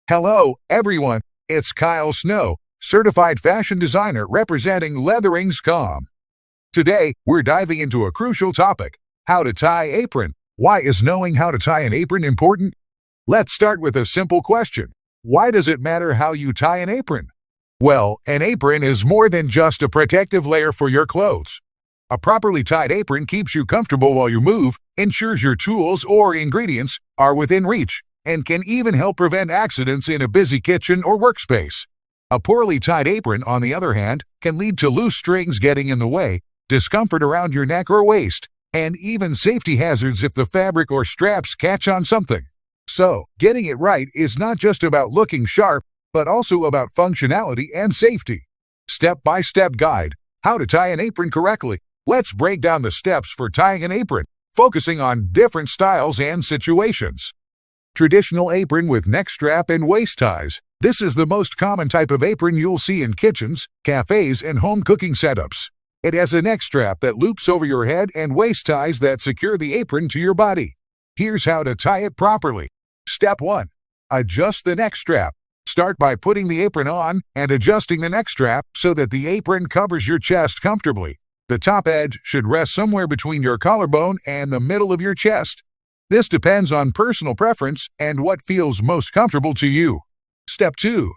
Hello, everyone. It's Kyle Snow, certified fashion designer representing Leatherings.com. Today, we're diving into a crucial topic: how to tie apron. Why is knowing how to tie an apron important? Let's start with a simple question. Why does it matter how you tie an apron? Well, an apron is more than just a protective layer for your clothes. A properly tied apron keeps you comfortable while you move, ensures your tools or ingredients are within reach, and can even help prevent accidents in a busy kitchen or workspace. A poorly tied apron, on the other hand, can lead to loose strings getting in the way, discomfort around your neck or waist, and even safety hazards if the fabric or straps catch on something. So, getting it right is not just about looking sharp, but also about functionality and safety. Step-by-step guide: how to tie an apron correctly. Let's break down the steps for tying an apron, focusing on different styles and situations. Traditional apron with neck strap and waist ties. This is the most common type of apron you'll see in kitchens, cafes, and home cooking setups. It has a neck strap that loops over your head and waist ties that secure the apron to your body. Here's how to tie it properly. Step 1. Adjust the neck strap. Start by putting the apron on and adjusting the neck strap so that the apron covers your chest comfortably. The top edge should rest somewhere between your collarbone and the middle of your chest. This depends on personal preference and what feels most comfortable to you. Step 2.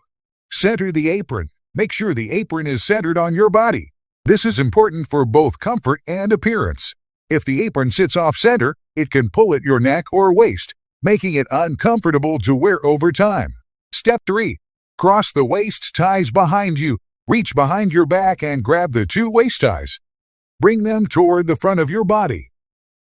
Center the apron. Make sure the apron is centered on your body. This is important for both comfort and appearance. If the apron sits off-center, it can pull at your neck or waist, making it uncomfortable to wear over time. Step 3. Cross the waist ties behind you. Reach behind your back and grab the two waist ties. Bring them toward the front of your body.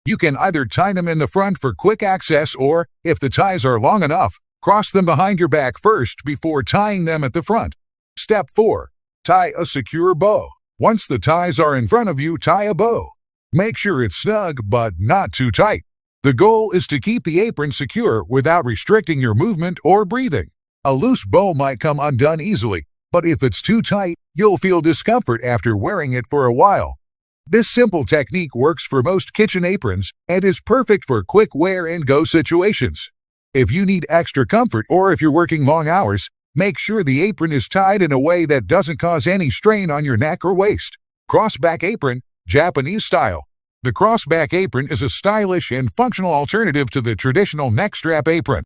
You can either tie them in the front for quick access or, if the ties are long enough, cross them behind your back first before tying them at the front. Step 4. Tie a secure bow. Once the ties are in front of you, tie a bow. Make sure it's snug but not too tight. The goal is to keep the apron secure without restricting your movement or breathing. A loose bow might come undone easily, but if it's too tight, you'll feel discomfort after wearing it for a while. This simple technique works for most kitchen aprons and is perfect for quick wear-and-go situations. If you need extra comfort or if you're working long hours, make sure the apron is tied in a way that doesn't cause any strain on your neck or waist. Crossback apron, Japanese style. The crossback apron is a stylish and functional alternative to the traditional neck strap apron.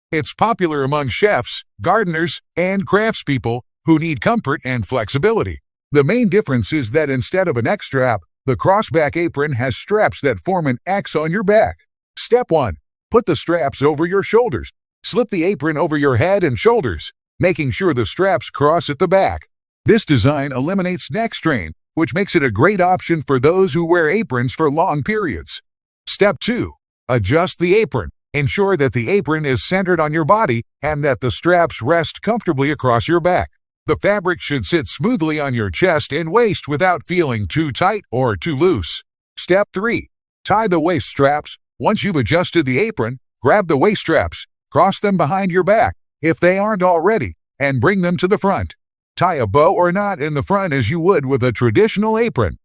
It's popular among chefs, gardeners, and craftspeople who need comfort and flexibility. The main difference is that instead of a neck strap, the crossback apron has straps that form an X on your back. Step 1. Put the straps over your shoulders. Slip the apron over your head and shoulders, making sure the straps cross at the back. This design eliminates neck strain, which makes it a great option for those who wear aprons for long periods. Step 2. Adjust the apron. Ensure that the apron is centered on your body and that the straps rest comfortably across your back. The fabric should sit smoothly on your chest and waist without feeling too tight or too loose. Step 3. Tie the waist straps. Once you've adjusted the apron, grab the waist straps, cross them behind your back, if they aren't already, and bring them to the front. Tie a bow or knot in the front as you would with a traditional apron.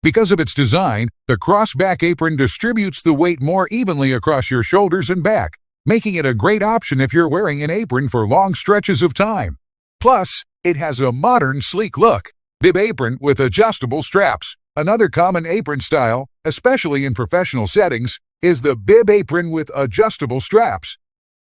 Because of its design, the crossback apron distributes the weight more evenly across your shoulders and back, making it a great option if you're wearing an apron for long stretches of time. Plus, it has a modern, sleek look. Bib apron with adjustable straps. Another common apron style, especially in professional settings, is the bib apron with adjustable straps.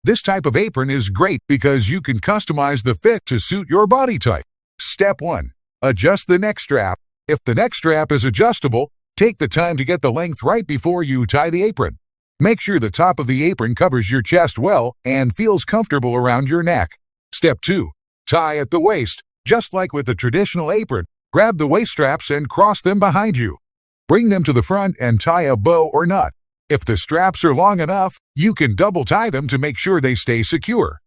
This type of apron is great because you can customize the fit to suit your body type. Step 1. Adjust the neck strap. If the neck strap is adjustable, take the time to get the length right before you tie the apron. Make sure the top of the apron covers your chest well and feels comfortable around your neck. Step 2. Tie at the waist. Just like with the traditional apron, grab the waist straps and cross them behind you. Bring them to the front and tie a bow or knot. If the straps are long enough, you can double tie them to make sure they stay secure.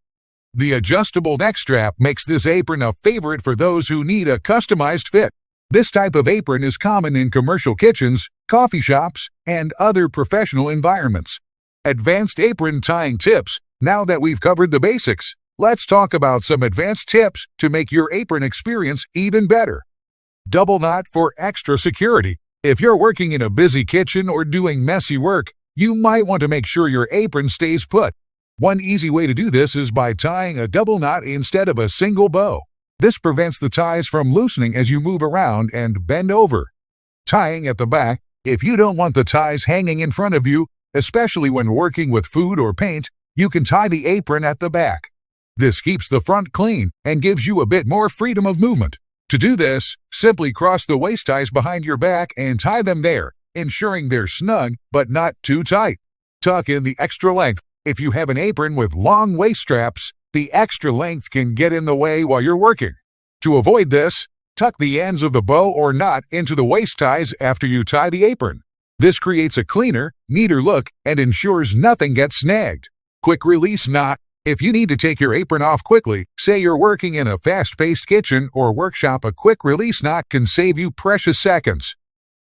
The adjustable neck strap makes this apron a favorite for those who need a customized fit. This type of apron is common in commercial kitchens, coffee shops, and other professional environments. Advanced apron tying tips. Now that we've covered the basics, let's talk about some advanced tips to make your apron experience even better. Double knot for extra security. If you're working in a busy kitchen or doing messy work, you might want to make sure your apron stays put. One easy way to do this is by tying a double knot instead of a single bow. This prevents the ties from loosening as you move around and bend over. Tying at the back. If you don't want the ties hanging in front of you, especially when working with food or paint, you can tie the apron at the back. This keeps the front clean and gives you a bit more freedom of movement. To do this, simply cross the waist ties behind your back and tie them there, ensuring they're snug but not too tight. Tuck in the extra length. If you have an apron with long waist straps, the extra length can get in the way while you're working. To avoid this, tuck the ends of the bow or knot into the waist ties after you tie the apron. This creates a cleaner, neater look and ensures nothing gets snagged. Quick release knot. If you need to take your apron off quickly, say you're working in a fast-paced kitchen or workshop, a quick release knot can save you precious seconds.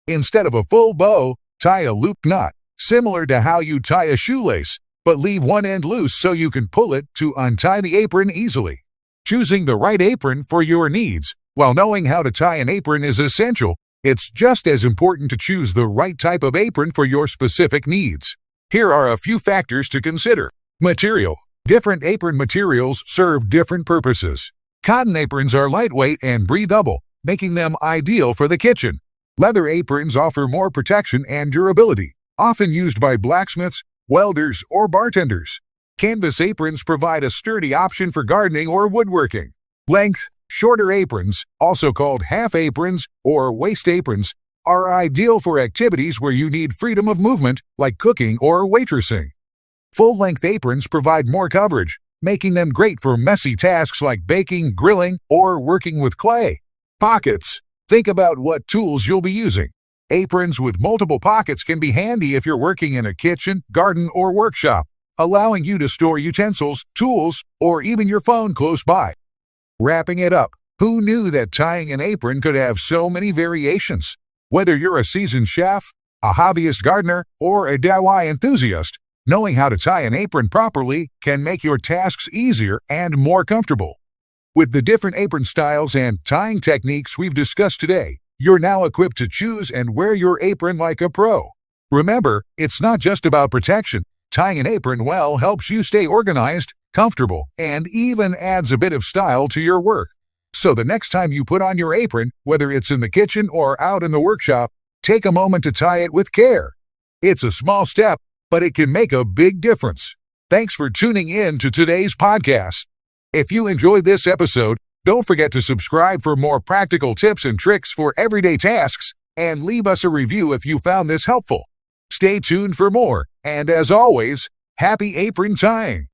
Instead of a full bow, tie a loop knot, similar to how you tie a shoelace, but leave one end loose so you can pull it to untie the apron easily. Choosing the right apron for your needs. While knowing how to tie an apron is essential, it's just as important to choose the right type of apron for your specific needs. Here are a few factors to consider. Material. Different apron materials serve different purposes. Cotton aprons are lightweight and breathable, making them ideal for the kitchen. Leather aprons offer more protection and durability, often used by blacksmiths, welders, or bartenders. Canvas aprons provide a sturdy option for gardening or woodworking. Length. Shorter aprons, also called half aprons or waist aprons, are ideal for activities where you need freedom of movement, like cooking or waitressing. Full-length aprons provide more coverage, making them great for messy tasks like baking, grilling, or working with clay. Pockets. Think about what tools you'll be using. Aprons with multiple pockets can be handy if you're working in a kitchen, garden, or workshop, allowing you to store utensils, tools, or even your phone close by. Wrapping it up. Who knew that tying an apron could have so many variations? Whether you're a seasoned chef, a hobbyist gardener, or a DIY enthusiast, knowing how to tie an apron properly can make your tasks easier and more comfortable. With the different apron styles and tying techniques we've discussed today, you're now equipped to choose and wear your apron like a pro. Remember, it's not just about protection. Tying an apron well helps you stay organized, comfortable, and even adds a bit of style to your work. So the next time you put on your apron, whether it's in the kitchen or out in the workshop, take a moment to tie it with care. It's a small step, but it can make a big difference. Thanks for tuning in to today's podcast. If you enjoyed this episode, don't forget to subscribe for more practical tips and tricks for everyday tasks, and leave us a review if you found this helpful. Stay tuned for more, and as always, happy apron tying!